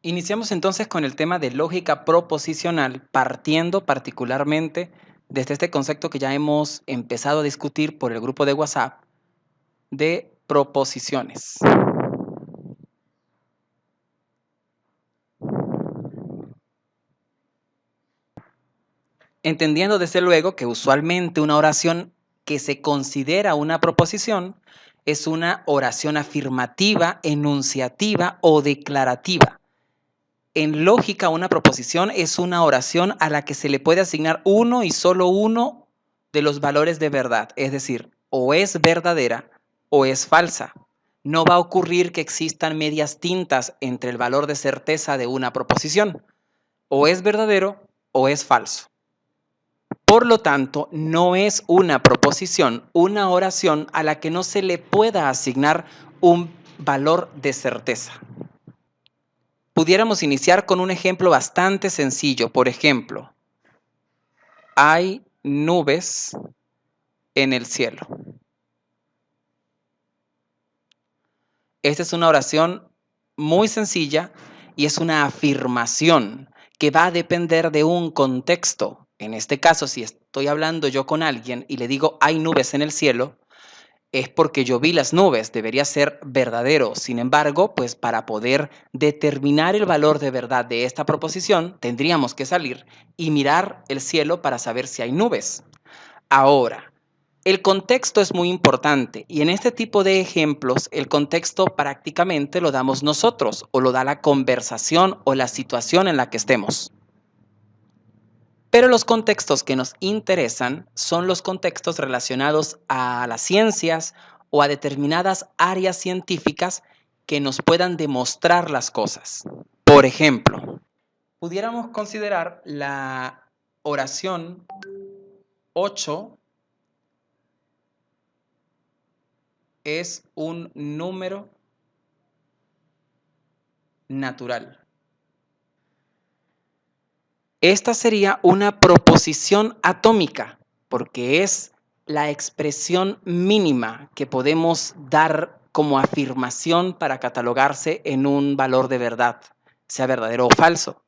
Iniciamos entonces con el tema de lógica proposicional, partiendo particularmente desde este concepto que ya hemos empezado a discutir por el grupo de WhatsApp de proposiciones. Entendiendo desde luego que usualmente una oración que se considera una proposición es una oración afirmativa, enunciativa o declarativa. En lógica, una proposición es una oración a la que se le puede asignar uno y solo uno de los valores de verdad, es decir, o es verdadera o es falsa. No va a ocurrir que existan medias tintas entre el valor de certeza de una proposición. O es verdadero o es falso. Por lo tanto, no es una proposición, una oración a la que no se le pueda asignar un valor de certeza. Pudiéramos iniciar con un ejemplo bastante sencillo. Por ejemplo, hay nubes en el cielo. Esta es una oración muy sencilla y es una afirmación que va a depender de un contexto. En este caso, si estoy hablando yo con alguien y le digo hay nubes en el cielo, es porque yo vi las nubes, debería ser verdadero. Sin embargo, pues para poder determinar el valor de verdad de esta proposición, tendríamos que salir y mirar el cielo para saber si hay nubes. Ahora, el contexto es muy importante y en este tipo de ejemplos el contexto prácticamente lo damos nosotros o lo da la conversación o la situación en la que estemos. Pero los contextos que nos interesan son los contextos relacionados a las ciencias o a determinadas áreas científicas que nos puedan demostrar las cosas. Por ejemplo, pudiéramos considerar la oración 8 es un número natural. Esta sería una proposición atómica, porque es la expresión mínima que podemos dar como afirmación para catalogarse en un valor de verdad, sea verdadero o falso.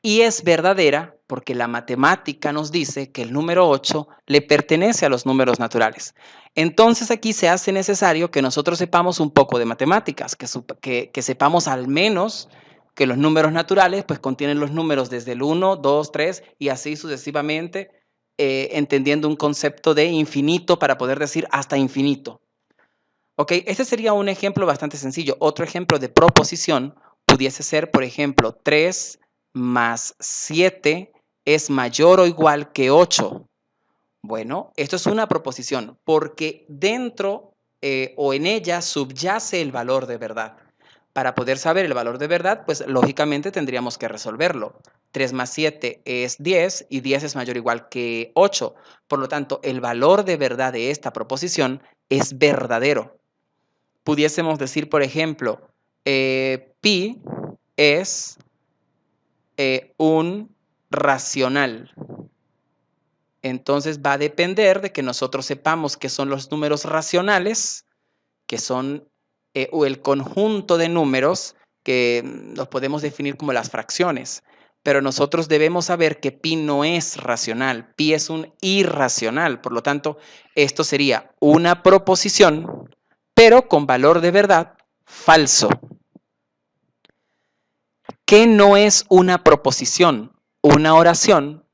Y es verdadera porque la matemática nos dice que el número 8 le pertenece a los números naturales. Entonces aquí se hace necesario que nosotros sepamos un poco de matemáticas, que sepamos al menos que los números naturales pues contienen los números desde el 1, 2, 3 y así sucesivamente, entendiendo un concepto de infinito para poder decir hasta infinito. Ok, este sería un ejemplo bastante sencillo. Otro ejemplo de proposición pudiese ser, por ejemplo, 3 más 7 es mayor o igual que 8. Bueno, esto es una proposición porque dentro o en ella subyace el valor de verdad. Para poder saber el valor de verdad, pues lógicamente tendríamos que resolverlo. 3 más 7 es 10 y 10 es mayor o igual que 8. Por lo tanto, el valor de verdad de esta proposición es verdadero. Pudiésemos decir, por ejemplo, pi es un racional. Entonces va a depender de que nosotros sepamos qué son los números racionales, que son o el conjunto de números que los podemos definir como las fracciones. Pero nosotros debemos saber que pi no es racional, pi es un irracional. Por lo tanto, esto sería una proposición, pero con valor de verdad falso. ¿Qué no es una proposición? Una oración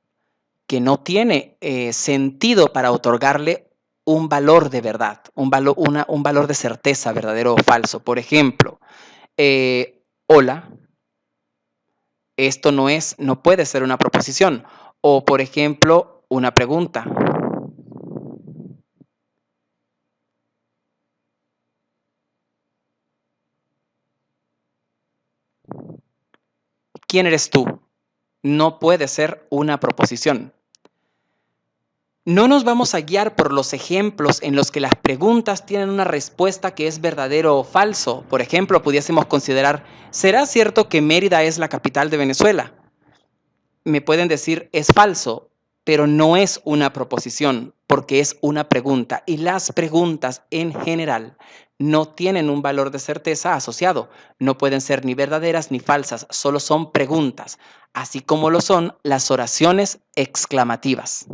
que no tiene sentido para otorgarle un valor de verdad, un valor de certeza, verdadero o falso. Por ejemplo, hola, esto no puede ser una proposición. O, por ejemplo, una pregunta. ¿Quién eres tú? No puede ser una proposición. No nos vamos a guiar por los ejemplos en los que las preguntas tienen una respuesta que es verdadero o falso. Por ejemplo, pudiésemos considerar, ¿será cierto que Mérida es la capital de Venezuela? Me pueden decir, es falso, pero no es una proposición, porque es una pregunta. Y las preguntas en general no tienen un valor de certeza asociado. No pueden ser ni verdaderas ni falsas, solo son preguntas, así como lo son las oraciones exclamativas.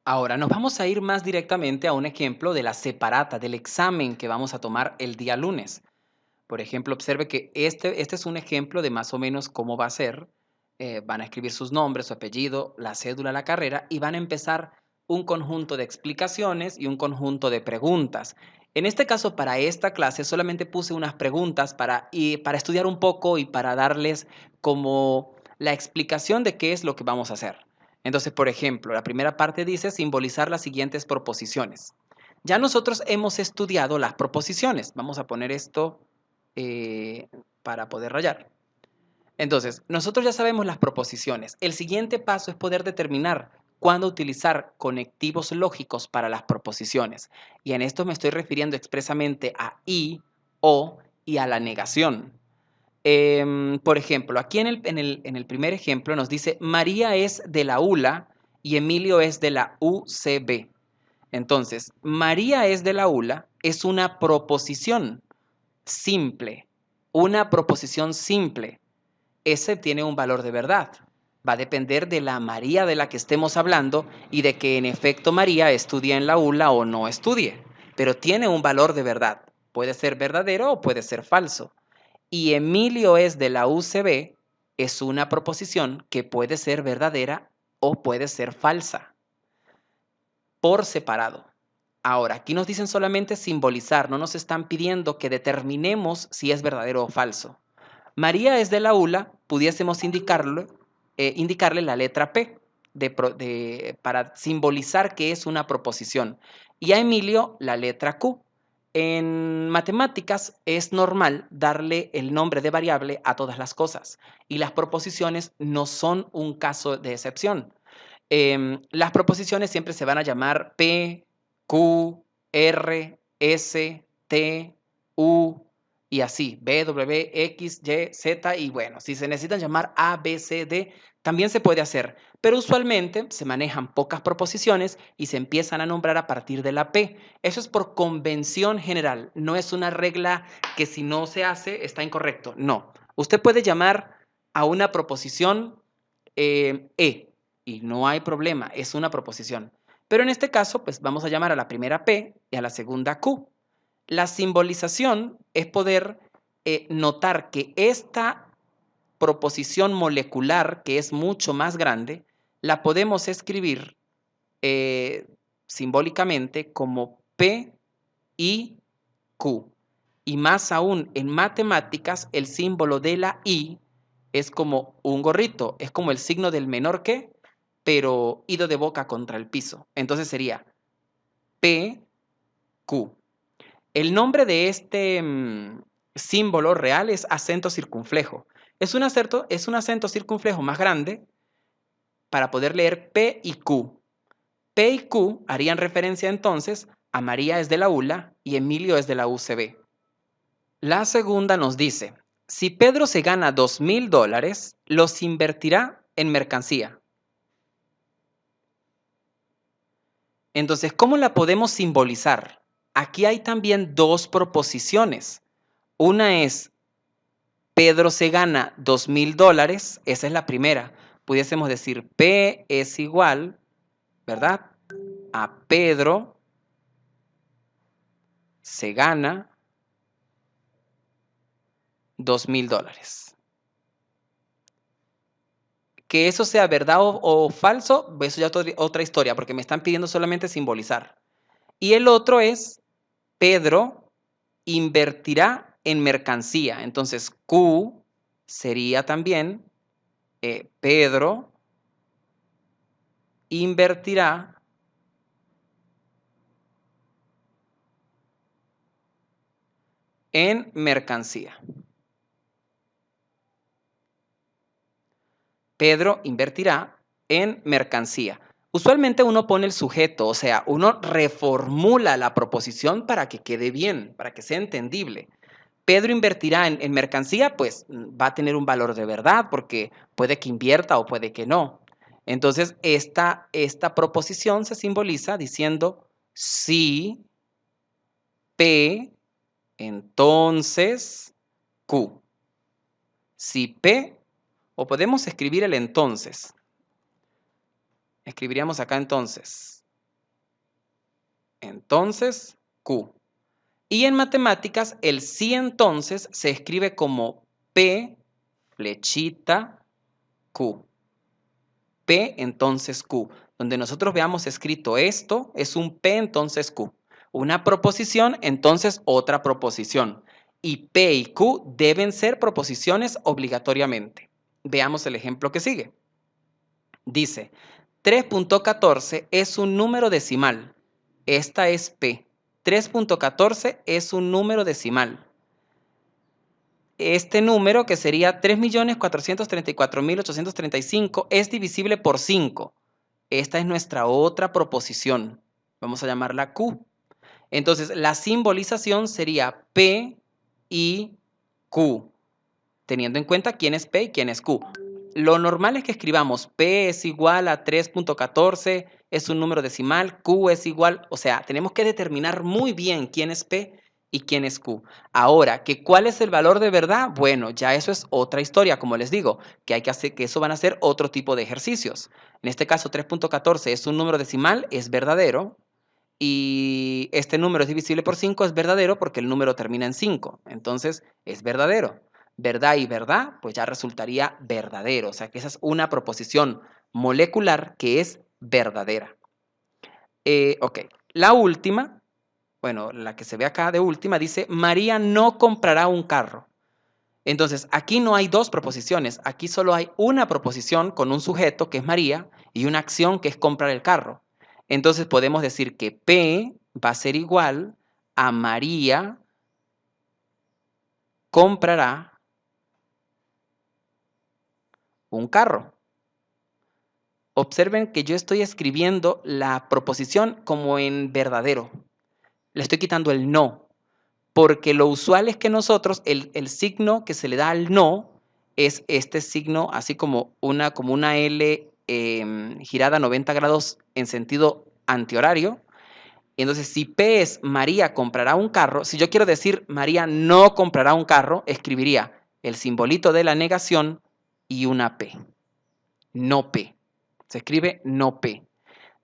Ahora nos vamos a ir más directamente a un ejemplo de la separata, del examen que vamos a tomar el día lunes. Por ejemplo, observe que este es un ejemplo de más o menos cómo va a ser. Van a escribir sus nombres, su apellido, la cédula, la carrera y van a empezar un conjunto de explicaciones y un conjunto de preguntas. En este caso, para esta clase, solamente puse unas preguntas para estudiar un poco y para darles como la explicación de qué es lo que vamos a hacer. Entonces, por ejemplo, la primera parte dice simbolizar las siguientes proposiciones. Ya nosotros hemos estudiado las proposiciones. Vamos a poner esto para poder rayar. Entonces, nosotros ya sabemos las proposiciones. El siguiente paso es poder determinar cuándo utilizar conectivos lógicos para las proposiciones. Y en esto me estoy refiriendo expresamente a y, o y a la negación. Por ejemplo, aquí en el primer ejemplo nos dice María es de la ULA y Emilio es de la UCB. Entonces, María es de la ULA es una proposición simple. Una proposición simple. Ese tiene un valor de verdad. Va a depender de la María de la que estemos hablando y de que en efecto María estudia en la ULA o no estudie. Pero tiene un valor de verdad. Puede ser verdadero o puede ser falso. Y Emilio es de la UCB es una proposición que puede ser verdadera o puede ser falsa. Por separado. Ahora, aquí nos dicen solamente simbolizar, no nos están pidiendo que determinemos si es verdadero o falso. María es de la ULA, pudiésemos indicarle la letra P para simbolizar que es una proposición. Y a Emilio la letra Q. En matemáticas es normal darle el nombre de variable a todas las cosas y las proposiciones no son un caso de excepción. Las proposiciones siempre se van a llamar P, Q, R, S, T, U y así, B, W, X, Y, Z y bueno, si se necesitan llamar A, B, C, D, también se puede hacer, pero usualmente se manejan pocas proposiciones y se empiezan a nombrar a partir de la P. Eso es por convención general, no es una regla que si no se hace está incorrecto, no. Usted puede llamar a una proposición E y no hay problema, es una proposición. Pero en este caso, pues vamos a llamar a la primera P y a la segunda Q. La simbolización es poder notar que esta proposición molecular, que es mucho más grande, la podemos escribir simbólicamente como P y Q. Y más aún, en matemáticas, el símbolo de la I es como un gorrito, es como el signo del menor que, pero ido de boca contra el piso. Entonces sería P, Q. El nombre de este símbolo real es acento circunflejo. Es un acento circunflejo más grande para poder leer P y Q. P y Q harían referencia entonces a María es de la ULA y Emilio es de la UCB. La segunda nos dice, si Pedro se gana $2,000, los invertirá en mercancía. Entonces, ¿cómo la podemos simbolizar? Aquí hay también dos proposiciones. Una es, Pedro se gana $2,000, esa es la primera. Pudiésemos decir, P es igual, ¿verdad? A Pedro se gana $2,000. Que eso sea verdad o falso, eso ya es otra historia, porque me están pidiendo solamente simbolizar. Y el otro es, Pedro invertirá en mercancía. Entonces, Q sería también, Pedro invertirá en mercancía. Pedro invertirá en mercancía. Usualmente uno pone el sujeto, o sea, uno reformula la proposición para que quede bien, para que sea entendible. Pedro invertirá en mercancía, pues va a tener un valor de verdad, porque puede que invierta o puede que no. Entonces, esta proposición se simboliza diciendo si P entonces Q. Si P, o podemos escribir el entonces. Escribiríamos acá entonces. Entonces Q. Y en matemáticas, el si entonces se escribe como P, flechita, Q. P entonces Q. Donde nosotros veamos escrito esto, es un P entonces Q. Una proposición, entonces otra proposición. Y P y Q deben ser proposiciones obligatoriamente. Veamos el ejemplo que sigue. Dice, 3.14 es un número decimal. Esta es P. 3.14 es un número decimal. Este número, que sería 3.434.835, es divisible por 5. Esta es nuestra otra proposición. Vamos a llamarla Q. Entonces, la simbolización sería P y Q, teniendo en cuenta quién es P y quién es Q. Lo normal es que escribamos P es igual a 3.14, es un número decimal, Q es igual, o sea, tenemos que determinar muy bien quién es P y quién es Q. Ahora, ¿cuál es el valor de verdad? Bueno, ya eso es otra historia, como les digo, que hay que hacer, que eso van a ser otro tipo de ejercicios. En este caso, 3.14 es un número decimal, es verdadero, y este número es divisible por 5, es verdadero porque el número termina en 5. Entonces, es verdadero. Verdad y verdad, pues ya resultaría verdadero. O sea que esa es una proposición molecular que es verdadera. Ok, la última, bueno, la que se ve acá de última, dice, María no comprará un carro. Entonces, aquí no hay dos proposiciones, aquí solo hay una proposición con un sujeto, que es María, y una acción, que es comprar el carro. Entonces, podemos decir que P va a ser igual a María comprará un carro. Observen que yo estoy escribiendo la proposición como en verdadero. Le estoy quitando el no, porque lo usual es que nosotros, el signo que se le da al no es este signo, así como una L girada 90 grados en sentido antihorario. Entonces, si P es María comprará un carro, si yo quiero decir María no comprará un carro, escribiría el simbolito de la negación y una P. No P. Se escribe no P.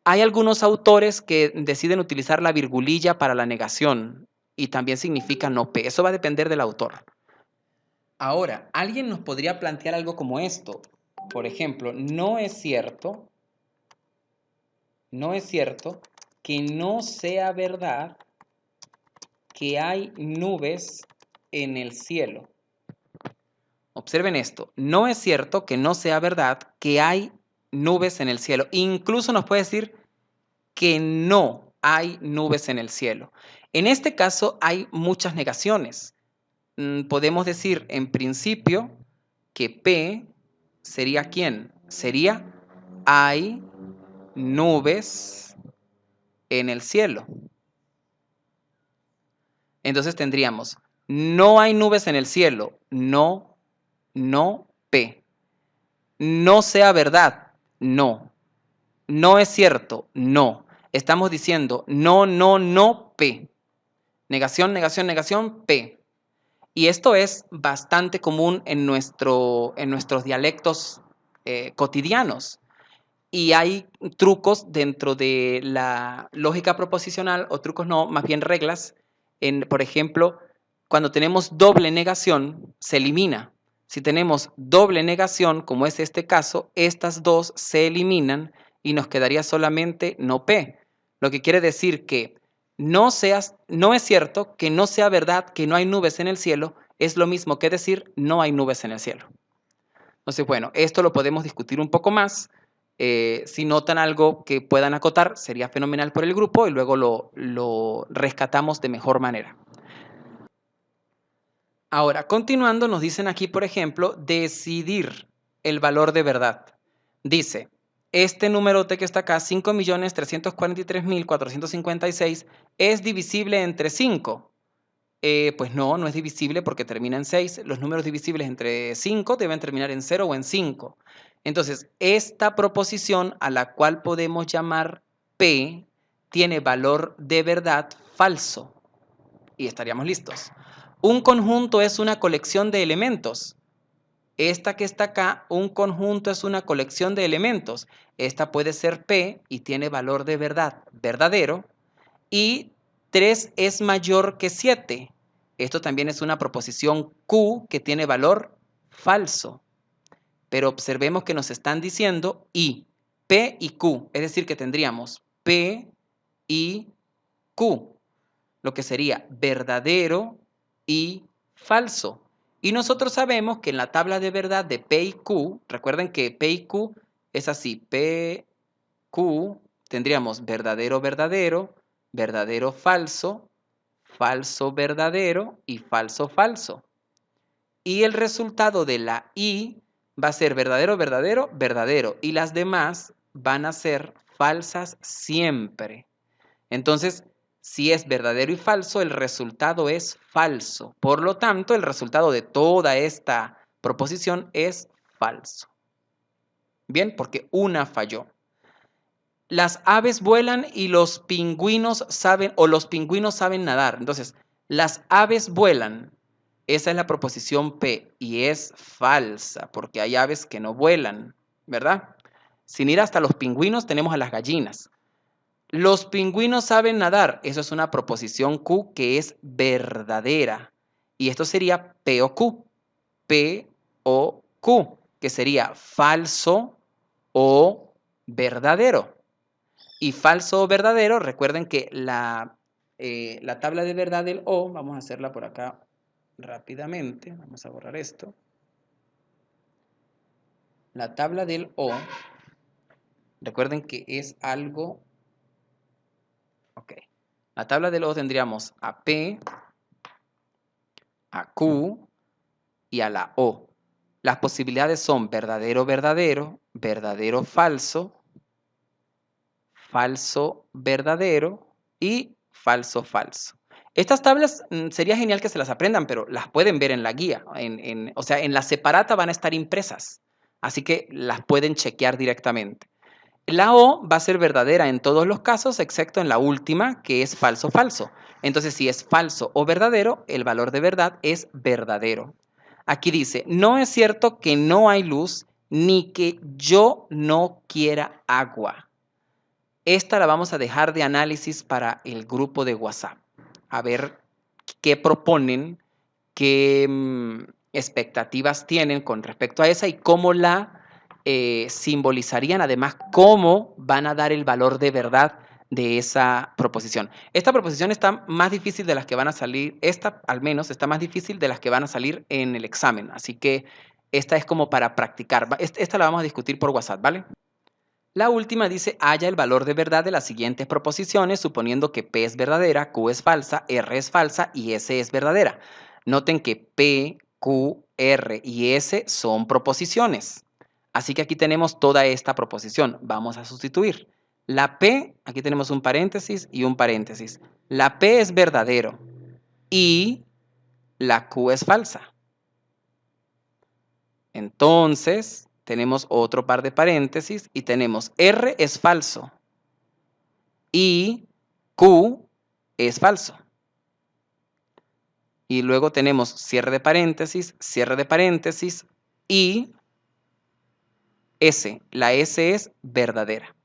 Hay algunos autores que deciden utilizar la virgulilla para la negación y también significa no P. Eso va a depender del autor. Ahora, alguien nos podría plantear algo como esto. Por ejemplo, no es cierto que no sea verdad que hay nubes en el cielo. Observen esto, no es cierto que no sea verdad que hay nubes en el cielo. Incluso nos puede decir que no hay nubes en el cielo. En este caso hay muchas negaciones. Podemos decir en principio que P sería ¿quién? Sería hay nubes en el cielo. Entonces tendríamos no hay nubes en el cielo, no, P. No sea verdad, no. No es cierto, no. Estamos diciendo no, P. Negación, negación, negación, P. Y esto es bastante común en nuestros dialectos cotidianos. Y hay trucos dentro de la lógica proposicional, o trucos no, más bien reglas. Por ejemplo, cuando tenemos doble negación, se elimina. Si tenemos doble negación, como es este caso, estas dos se eliminan y nos quedaría solamente no P. Lo que quiere decir que no es cierto que no sea verdad que no hay nubes en el cielo, es lo mismo que decir no hay nubes en el cielo. Entonces, bueno, esto lo podemos discutir un poco más. Si notan algo que puedan acotar, sería fenomenal por el grupo y luego lo rescatamos de mejor manera. Ahora, continuando, nos dicen aquí, por ejemplo, decidir el valor de verdad. Dice, este numerote que está acá, 5.343.456, es divisible entre 5. Pues no es divisible porque termina en 6. Los números divisibles entre 5 deben terminar en 0 o en 5. Entonces, esta proposición a la cual podemos llamar P tiene valor de verdad falso. Y estaríamos listos. Un conjunto es una colección de elementos. Esta que está acá, un conjunto es una colección de elementos. Esta puede ser P y tiene valor de verdad verdadero. Y 3 es mayor que 7. Esto también es una proposición Q que tiene valor falso. Pero observemos que nos están diciendo I, P y Q. Es decir, que tendríamos P y Q, lo que sería verdadero y falso. Y nosotros sabemos que en la tabla de verdad de P y Q, recuerden que P y Q es así, P, Q, tendríamos verdadero, verdadero, verdadero, falso, falso, verdadero y falso, falso. Y el resultado de la I va a ser verdadero, verdadero, verdadero. Y las demás van a ser falsas siempre. Entonces, si es verdadero y falso, el resultado es falso. Por lo tanto, el resultado de toda esta proposición es falso. Bien, porque una falló. Las aves vuelan y los pingüinos saben, o los pingüinos saben nadar. Entonces, las aves vuelan. Esa es la proposición P y es falsa, porque hay aves que no vuelan, ¿verdad? Sin ir hasta los pingüinos, tenemos a las gallinas. Los pingüinos saben nadar. Eso es una proposición Q que es verdadera. Y esto sería P o Q. P o Q, que sería falso o verdadero. Y falso o verdadero, recuerden que la tabla de verdad del O, vamos a hacerla por acá rápidamente. Vamos a borrar esto. La tabla del O, recuerden que es algo. Ok. La tabla del O tendríamos a P, a Q y a la O. Las posibilidades son verdadero, verdadero, verdadero, falso, falso, verdadero y falso, falso. Estas tablas sería genial que se las aprendan, pero las pueden ver en la guía. O sea, en la separata van a estar impresas. Así que las pueden chequear directamente. La O va a ser verdadera en todos los casos, excepto en la última, que es falso, falso. Entonces, si es falso o verdadero, el valor de verdad es verdadero. Aquí dice, no es cierto que no hay luz, ni que yo no quiera agua. Esta la vamos a dejar de análisis para el grupo de WhatsApp. A ver qué proponen, qué expectativas tienen con respecto a esa y cómo la simbolizarían, además, cómo van a dar el valor de verdad de esa proposición. Esta proposición está más difícil de las que van a salir, esta al menos está más difícil de las que van a salir en el examen, así que esta es como para practicar. Esta la vamos a discutir por WhatsApp, ¿vale? La última dice, halla el valor de verdad de las siguientes proposiciones, suponiendo que P es verdadera, Q es falsa, R es falsa y S es verdadera. Noten que P, Q, R y S son proposiciones. Así que aquí tenemos toda esta proposición. Vamos a sustituir. La P, aquí tenemos un paréntesis y un paréntesis. La P es verdadero y la Q es falsa. Entonces, tenemos otro par de paréntesis y tenemos R es falso y Q es falso. Y luego tenemos cierre de paréntesis y S. La S es verdadera.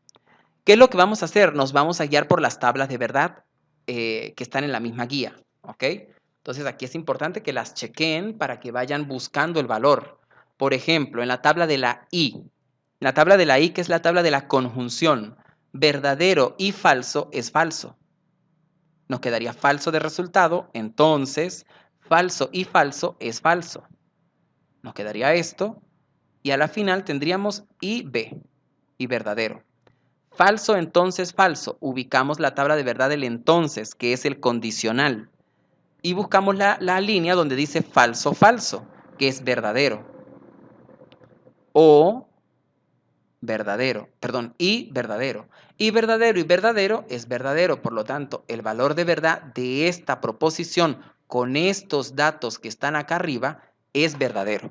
¿Qué es lo que vamos a hacer? Nos vamos a guiar por las tablas de verdad que están en la misma guía. ¿Ok? Entonces aquí es importante que las chequen para que vayan buscando el valor. Por ejemplo, en la tabla de la I. La tabla de la I, que es la tabla de la conjunción. Verdadero y falso es falso. Nos quedaría falso de resultado, entonces falso y falso es falso. Nos quedaría esto y a la final tendríamos y B, y verdadero. Falso, entonces falso. Ubicamos la tabla de verdad del entonces, que es el condicional. Y buscamos la línea donde dice falso, falso, que es verdadero. O verdadero, perdón, y verdadero. Y verdadero es verdadero. Por lo tanto, el valor de verdad de esta proposición con estos datos que están acá arriba es verdadero.